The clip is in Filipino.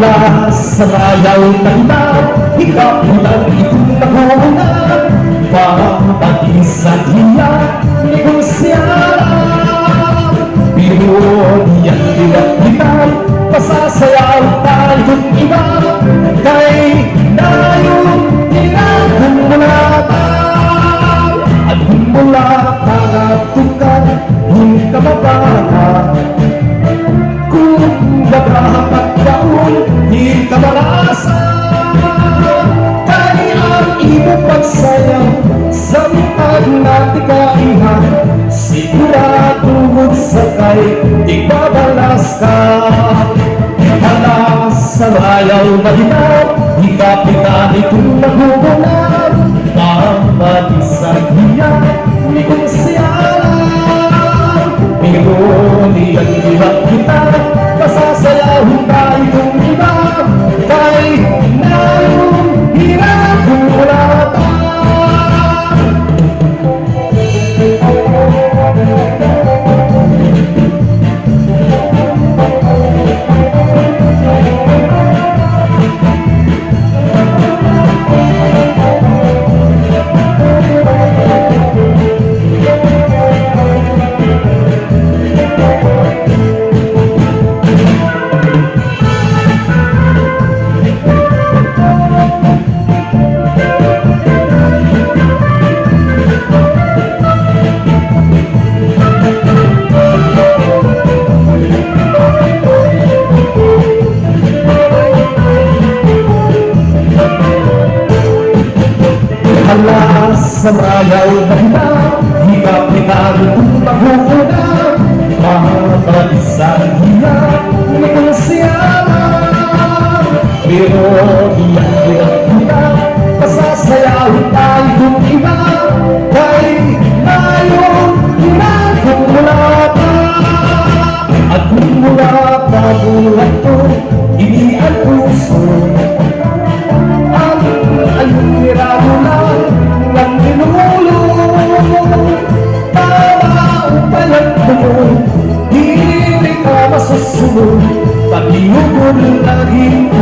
Hala sa rayaw tanda, ikaw lang itong naguna. Pagpatisan niya, negosyaran. Pero diyan tinag-tinag, pasasayaw tayong iba. Kay dayong tinagong mulatan. At humulatan at tukan, hindi ka mabaka. Kung naghahapat kaon, hindi ka marasa. Kaya ang imo pagsayaw sa mitad na tikaihan, sigurado sakay, igbabalas ka. Hala sa rayaw na hinaw, ikapitan itong nagugunan. Pamatisan niya, hindi kong siyaran. Pero niyan ilang kita, pasasayahon tayo kung iba. Kay nayong hirap kung wala pa. Hala sa rayaw na hinaw, ikapitan itong naguuna. Pamatisan niya, negosyaran. Pero diyan kita, pasasayahon tayo kung iba. Kay nayong hinagong mulatan. At kung mula pa buhat to, hindi ang puso. Ang almirado lang ng pinulong. Tama upalang mo, hindi ka masusunod. Pag-iugon laging